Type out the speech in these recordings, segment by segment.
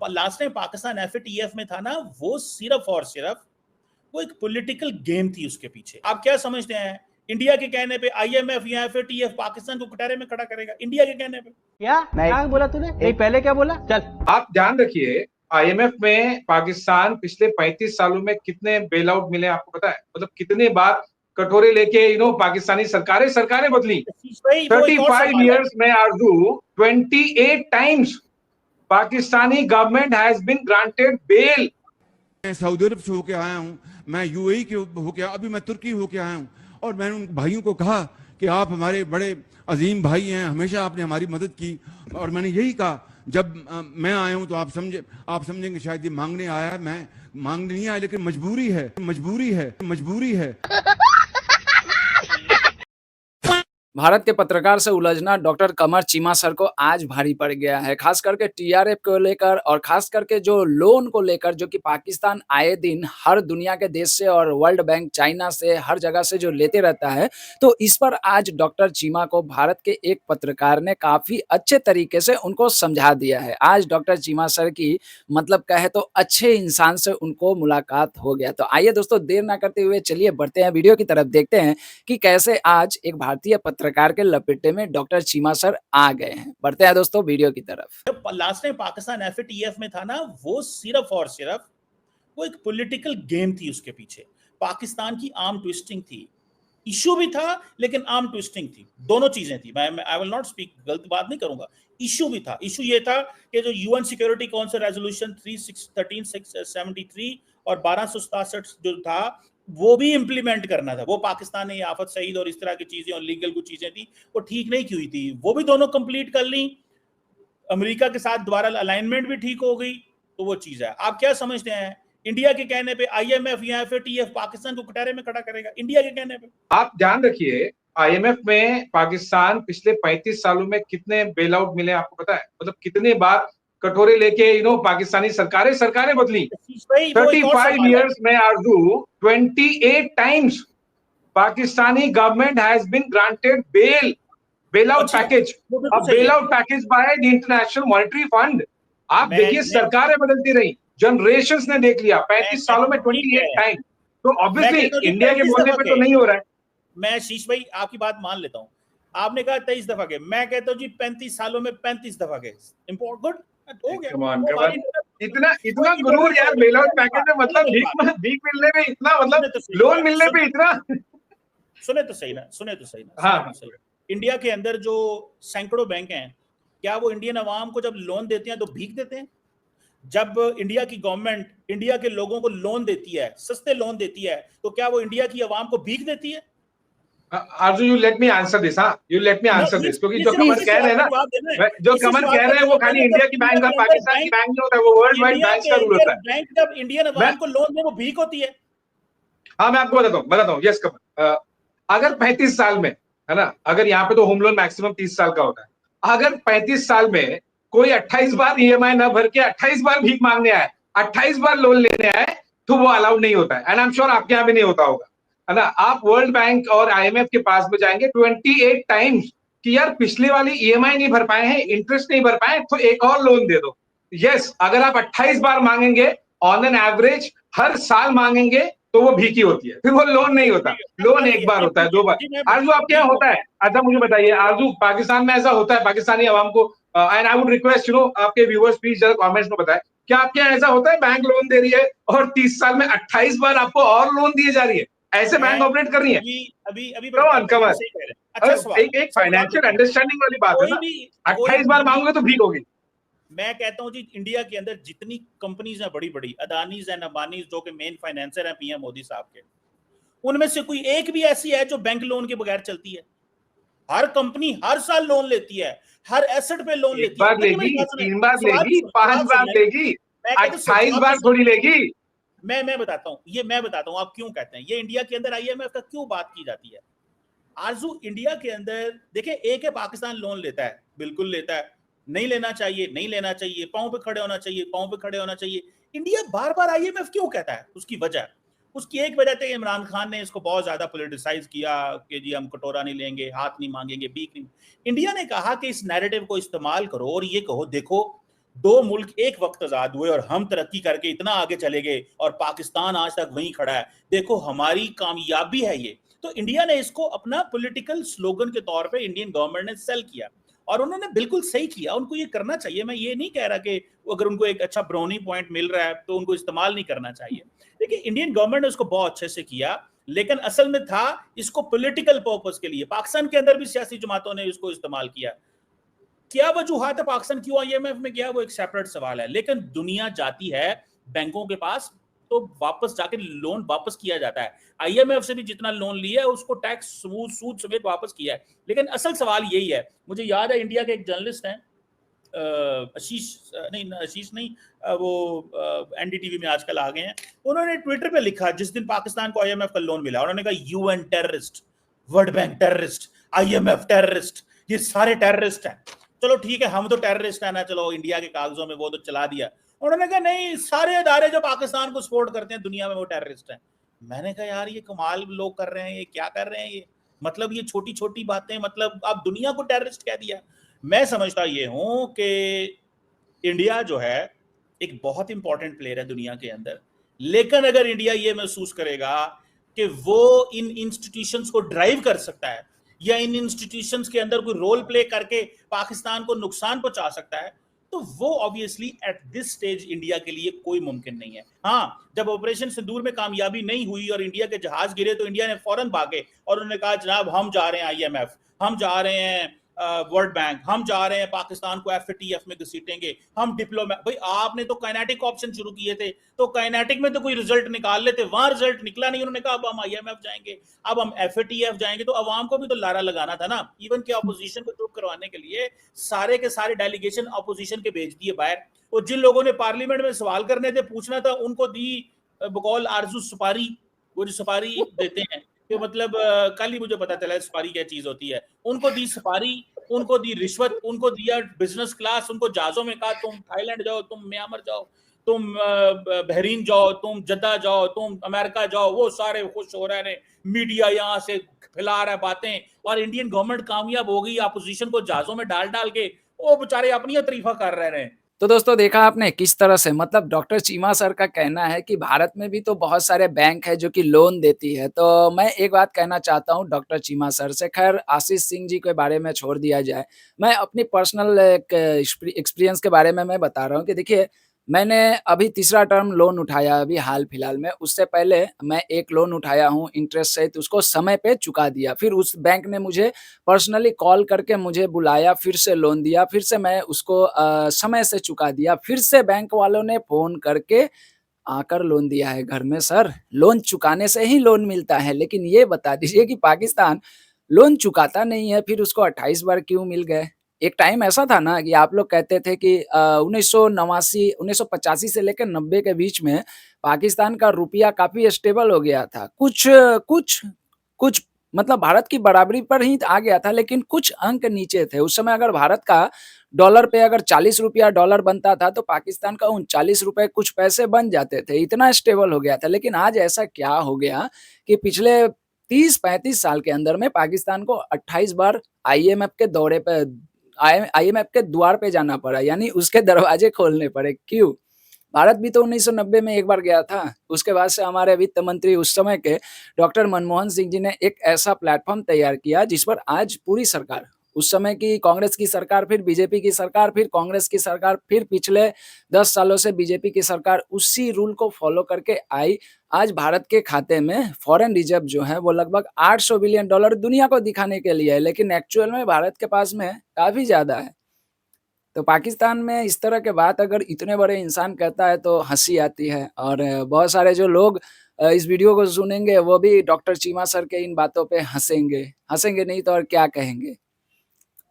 Last time Pakistan FATF में था ना, वो सिर्फ और सिर्फ वो एक पॉलिटिकल गेम थी उसके पीछे। आप क्या समझते हैं इंडिया के कहने पे आईएमएफ या एफएटीएफ पाकिस्तान को कटघरे में खड़ा करेगा इंडिया के कहने पे? क्या बोला तूने? नहीं पहले क्या बोला? चल आप ध्यान रखिए, आईएमएफ में पाकिस्तान पिछले 35 सालों में कितने बेल आउट मिले आपको पता है? मतलब कितने बार कटोरे लेके पाकिस्तानी सरकारें बदली। 35 years में आरजू 28 times Pakistani government has been granted bail. मैं सऊदी अरब से होके आया हूँ, मैं यूएई के होके, अभी मैं तुर्की होके आया हूँ, और मैंने उन भाइयों को कहा कि आप हमारे बड़े अजीम भाई हैं, हमेशा आपने हमारी मदद की। और मैंने यही कहा, जब मैं आया हूं तो आप समझेंगे शायद ये मांगने आया, मैं मांगने नहीं आया, लेकिन मजबूरी है। भारत के पत्रकार से उलझना डॉक्टर कमर चीमा सर को आज भारी पड़ गया है, खास करके टीआरएफ को लेकर और खास करके जो लोन को लेकर, जो कि पाकिस्तान आए दिन हर दुनिया के देश से और वर्ल्ड बैंक, चाइना से, हर जगह से जो लेते रहता है। तो इस पर आज डॉक्टर चीमा को भारत के एक पत्रकार ने काफी अच्छे तरीके से उनको समझा दिया है। आज डॉक्टर चीमा सर की मतलब कहे तो अच्छे इंसान से उनको मुलाकात हो गया। तो आइए दोस्तों, देर ना करते हुए चलिए बढ़ते हैं वीडियो की तरफ, देखते हैं कि कैसे आज एक भारतीय पत्रकार के लपेटे में डॉक्टर चीमा सर आ गए हैं। बढ़ते हैं दोस्तों वीडियो की तरफ। लास्ट टाइम पाकिस्तान एफएटीएफ में था ना, वो सिर्फ और सिर्फ वो एक पॉलिटिकल गेम थी उसके पीछे। पाकिस्तान की आर्म ट्विस्टिंग थी, इशू भी था लेकिन आर्म ट्विस्टिंग थी, दोनों चीजें थी। मैं आई विल नॉट स्पीक, गलत बात नहीं करूंगा। इशू भी था, इशू ये था कि जो यूएन सिक्योरिटी काउंसिल रेजोल्यूशन 1373 और 1267 जो था, वो भी इंप्लीमेंट करना था। वो पाकिस्तान ने आफत सईद और इस तरह की चीजें और लीगल कुछ चीजें थी, वो ठीक नहीं की हुई थी, वो भी दोनों कंप्लीट कर ली। अमेरिका के साथ दोबारा अलाइनमेंट भी ठीक हो गई, तो वो चीज है। आप क्या समझते हैं इंडिया के कहने पे आईएमएफ या एफएटीएफ पाकिस्तान को कटघरे में खड़ा करेगा इंडिया के कहने पे? आप ध्यान रखिए, आईएमएफ में पाकिस्तान पिछले 35 सालों में कितने बेल आउट मिले आपको पता है? मतलब कितने बार कटोरे लेके पाकिस्तानी सरकारें बदली। 35 years में आरजू 28 times Pakistani government has been granted bail out package, bail out package by the International Monetary Fund. आप देखिए, सरकारें बदलती रही, जनरेशंस ने देख लिया, 35 सालों में 28 टाइम। तो ऑब्वियसली इंडिया के बोलने पे तो नहीं हो रहा है। मैं शीश भाई आपकी बात मान लेता हूँ, आपने कहा 23 दफा गए, मैं कहता हूँ जी 35 सालों में 35 दफा गए। गुड हो गया। इतना गुरूर यार, बेल आउट पैकेज में मतलब भीख मिलने में इतना, मतलब लोन मिलने पे इतना। सुने तो सही ना। हाँ, इंडिया के अंदर जो सैकड़ों बैंक हैं, क्या वो इंडियन अवाम को जब लोन देते हैं तो भीख देते हैं? जब इंडिया की गवर्नमेंट इंडिया के लोगों को लोन देती है, सस्ते लोन देती है, तो क्या वो इंडिया की अवाम को भीख देती है? आरजू, you let me answer this. You let me answer this, क्योंकि जो कमर कह रहे हैं ना, जो कमर कह रहे हैं वो खाली इंडिया की बैंक और पाकिस्तान की बैंक नहीं होता है, वो वर्ल्ड वाइड बैंक का रूल होता है। बैंक जब इंडियन अवाम को लोन दे वो भीख होती है। हाँ, मैं आपको बताता हूँ। यस कमर, अगर 35 साल में, है ना, अगर यहाँ पे तो होम लोन मैक्सिमम 30 साल का होता है, अगर 35 साल में कोई 28 बार ईएमआई ना भर के 28 बार भीख मांगने आए, 28 बार लोन लेने आए, तो वो अलाउड नहीं होता है। एंड आई एम श्योर आपके यहाँ भी नहीं होता होगा, है ना। आप वर्ल्ड बैंक और आईएमएफ के पास में जाएंगे 28 टाइम्स कि यार पिछले वाली ईएमआई नहीं भर पाए हैं, इंटरेस्ट नहीं भर पाए, तो एक और लोन दे दो। यस, अगर आप 28 बार मांगेंगे ऑन एन एवरेज, हर साल मांगेंगे, तो वो भीख ही होती है, फिर वो लोन नहीं होता। लोन एक बार होता है, 2 बार। आरजू, आप क्या होता है? अच्छा मुझे बताइए आरजू, पाकिस्तान में ऐसा होता है पाकिस्तानी अवाम को? एंड आई वुड रिक्वेस्ट आपके व्यूअर्स प्लीज जरा कमेंट्स में बताएं, क्या आपके यहाँ ऐसा होता है बैंक लोन दे रही है और 30 साल में 28 बार आपको और लोन दिए जा रही है? ऐसे बैंक ऑपरेट कर रही है? अभी एक फाइनेंशियल अंडरस्टैंडिंग वाली बात है ना। 28 बार मांगोगे तो भीख होगी। मैं कहता हूं जी, इंडिया के अंदर जितनी कंपनीज हैं बड़ी बड़ी, अदानीज एंड अंबानीज, जो कि मेन फाइनेंसर हैं पीएम मोदी साहब के, उनमें से कोई एक भी ऐसी है जो बैंक लोन के बगैर चलती है? हर कंपनी हर साल लोन लेती है, हर एसेट पे लोन लेती है। 1 बार लेगी, 3 बार लेगी, 5 बार लेगी, 28 बार थोड़ी लेगी। मैं बताता हूं आप क्यों कहते हैं ये इंडिया के अंदर आईएमएफ का क्यों बात की जाती है। आरजू, इंडिया के अंदर देखें, एक है पाकिस्तान लोन लेता है, बिल्कुल लेता है, नहीं लेना चाहिए, पांव पे खड़े होना चाहिए। इंडिया बार बार आईएमएफ क्यों कहता है? उसकी एक वजह थी, इमरान खान ने इसको बहुत ज्यादा पॉलिटिसाइज किया कि जी हम कटोरा नहीं लेंगे, हाथ नहीं मांगेंगे, भीख नहीं। इंडिया ने कहा कि इस नैरेटिव को इस्तेमाल करो और ये कहो, देखो दो मुल्क एक वक्त आजाद हुए और हम तरक्की करके इतना आगे चले गए और पाकिस्तान आज तक वहीं खड़ा है। देखो हमारी कामयाबी है ये। तो इंडिया ने इसको अपना पॉलिटिकल स्लोगन के तौर पे इंडियन गवर्नमेंट ने सेल किया और उन्होंने बिल्कुल सही किया। उनको ये करना चाहिए। मैं ये नहीं कह रहा कि अगर उनको एक अच्छा ब्राउनी पॉइंट मिल रहा है तो उनको इस्तेमाल नहीं करना चाहिए। देखिए इंडियन गवर्नमेंट ने उसको बहुत अच्छे से किया, लेकिन असल में था इसको पॉलिटिकल पर्पस के लिए। पाकिस्तान के अंदर भी सियासी जमातों ने इसको इस्तेमाल किया। क्या वजूहात है पाकिस्तान क्यों आईएमएफ में गया, वो एक सेपरेट सवाल है। लेकिन दुनिया जाती है बैंकों के पास तो वापस जाके लोन वापस किया जाता है। आईएमएफ से भी जितना लोन लिया है उसको टैक्स सूद समेत वापस किया है। लेकिन असल सवाल यही है। मुझे याद है इंडिया के एक जर्नलिस्ट हैं आशीष नहीं, वो एनडीटीवी में आजकल आ गए हैं। उन्होंने ट्विटर पे लिखा जिस दिन पाकिस्तान को आईएमएफ का लोन मिला, उन्होंने कहा UN terrorist, world bank terrorist, IMF terrorist, ये सारे टेररिस्ट हैं। चलो ठीक है हम तो टेररिस्ट है ना, चलो इंडिया के कागजों में वो तो चला दिया। उन्होंने कहा नहीं, सारे अदारे जो पाकिस्तान को सपोर्ट करते हैं दुनिया में वो टेररिस्ट हैं। मैंने कहा यार ये कमाल लोग कर रहे हैं, ये क्या कर रहे हैं ये, मतलब ये छोटी छोटी बातें, मतलब आप दुनिया को टेररिस्ट कह दिया। मैं समझता ये हूं कि इंडिया जो है एक बहुत इंपॉर्टेंट प्लेयर है दुनिया के अंदर, लेकिन अगर इंडिया ये महसूस करेगा कि वो इन इंस्टीट्यूशंस को ड्राइव कर सकता है या इन इंस्टीट्यूशंस के अंदर कोई रोल प्ले करके पाकिस्तान को नुकसान पहुंचा सकता है, तो वो obviously at this stage India के लिए कोई मुमकिन नहीं है। हाँ, जब ऑपरेशन सिंदूर में कामयाबी नहीं हुई और इंडिया के जहाज गिरे तो इंडिया ने फौरन भागे और उन्होंने कहा जनाब हम जा रहे हैं आईएमएफ, हम जा रहे हैं वर्ल्ड बैंक, हम जा रहे हैं पाकिस्तान को एफएटीएफ में घसीटेंगे, हम डिप्लोमेट। भाई आपने तो काइनेटिक ऑप्शन शुरू किए थे, तो काइनेटिक में तो कोई रिजल्ट निकाल लेते, वहां रिजल्ट निकला नहीं। उन्होंने कहा अब हम आईएमएफ जाएंगे, अब हम एफएटीएफ जाएंगे। तो अवाम को भी तो लारा लगाना था ना। इवन के ऑपोजिशन को चुप करवाने के लिए सारे के सारे डेलीगेशन ऑपोजिशन के भेज दिए बाहर। वो जिन लोगों ने पार्लियामेंट में सवाल करने थे, पूछना था, उनको दी बकौल आरजू सुपारी, वो जो सुपारी देते हैं कि मतलब कल ही मुझे पता चला सुपारी क्या चीज होती है। उनको दी सुपारी, उनको दी रिश्वत, उनको दिया बिजनेस क्लास, उनको जहाजों में कहा तुम थाईलैंड जाओ, तुम म्यांमार जाओ, तुम बहरीन जाओ, तुम जद्दा जाओ, तुम अमेरिका जाओ। वो सारे खुश हो रहे हैं, मीडिया यहाँ से फैला रहा है बातें, और इंडियन गवर्नमेंट कामयाब हो गई अपोजिशन को जहाजों में डाल डाल के। वो बेचारे अपनी तारीफा कर रहे हैं। तो दोस्तों देखा आपने किस तरह से, मतलब डॉक्टर चीमा सर का कहना है कि भारत में भी तो बहुत सारे बैंक है जो कि लोन देती है। तो मैं एक बात कहना चाहता हूं डॉक्टर चीमा सर से, खैर आशीष सिंह जी के बारे में छोड़ दिया जाए, मैं अपनी पर्सनल एक एक्सपीरियंस के बारे में मैं बता रहा हूं कि देखिए मैंने अभी तीसरा टर्म लोन उठाया अभी हाल फिलहाल में। उससे पहले मैं एक लोन उठाया हूँ इंटरेस्ट सहित, उसको समय पे चुका दिया। फिर उस बैंक ने मुझे पर्सनली कॉल करके मुझे बुलाया, फिर से लोन दिया, फिर से मैं उसको समय से चुका दिया। फिर से बैंक वालों ने फ़ोन करके आकर लोन दिया है घर में। सर लोन चुकाने से ही लोन मिलता है, लेकिन ये बता दीजिए कि पाकिस्तान लोन चुकाता नहीं है, फिर उसको 28 बार क्यों मिल गए? एक टाइम ऐसा था ना कि आप लोग कहते थे कि 1985 से लेकर 90 के बीच में पाकिस्तान का रुपया काफ़ी स्टेबल हो गया था। कुछ कुछ कुछ मतलब भारत की बराबरी पर ही आ गया था, लेकिन कुछ अंक नीचे थे। उस समय अगर भारत का डॉलर पे अगर 40 रुपया डॉलर बनता था, तो पाकिस्तान का 39 रुपए कुछ पैसे बन जाते थे, इतना स्टेबल हो गया था। लेकिन आज ऐसा क्या हो गया कि पिछले 30-35 साल के अंदर में पाकिस्तान को 28 बार आईएमएफ के दौरे पे आईएमएफ के द्वार पे जाना पड़ा, यानी उसके दरवाजे खोलने पड़े। क्यों? भारत भी तो 1990 में एक बार गया था। उसके बाद से हमारे वित्त मंत्री उस समय के डॉक्टर मनमोहन सिंह जी ने एक ऐसा प्लेटफॉर्म तैयार किया जिस पर आज पूरी सरकार, उस समय की कांग्रेस की सरकार, फिर बीजेपी की सरकार, फिर कांग्रेस की सरकार, फिर पिछले 10 सालों से बीजेपी की सरकार उसी रूल को फॉलो करके आई। आज भारत के खाते में फॉरेन रिजर्व जो है वो लगभग $800 बिलियन दुनिया को दिखाने के लिए है, लेकिन एक्चुअल में भारत के पास में काफ़ी ज़्यादा है। तो पाकिस्तान में इस तरह के बात अगर इतने बड़े इंसान कहता है तो हँसी आती है। और बहुत सारे जो लोग इस वीडियो को सुनेंगे वो भी डॉक्टर चीमा सर के इन बातों पे हँसेंगे नहीं तो और क्या कहेंगे।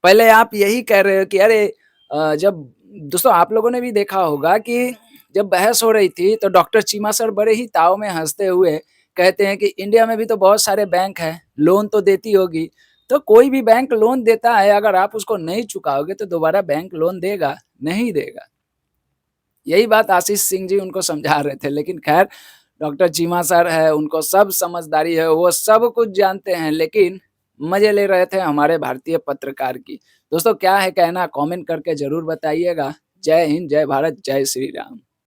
पहले आप यही कह रहे हो कि अरे जब दोस्तों आप लोगों ने भी देखा होगा कि जब बहस हो रही थी तो डॉक्टर चीमा सर बड़े ही ताव में हँसते हुए कहते हैं कि इंडिया में भी तो बहुत सारे बैंक हैं, लोन तो देती होगी। तो कोई भी बैंक लोन देता है, अगर आप उसको नहीं चुकाओगे तो दोबारा बैंक लोन देगा? नहीं देगा। यही बात आशीष सिंह जी उनको समझा रहे थे। लेकिन खैर डॉक्टर चीमा सर है, उनको सब समझदारी है, वो सब कुछ जानते हैं, लेकिन मजे ले रहे थे हमारे भारतीय पत्रकार की। दोस्तों क्या है कहना, कमेंट करके ज़रूर बताइएगा। जय हिंद, जय भारत, जय श्री राम।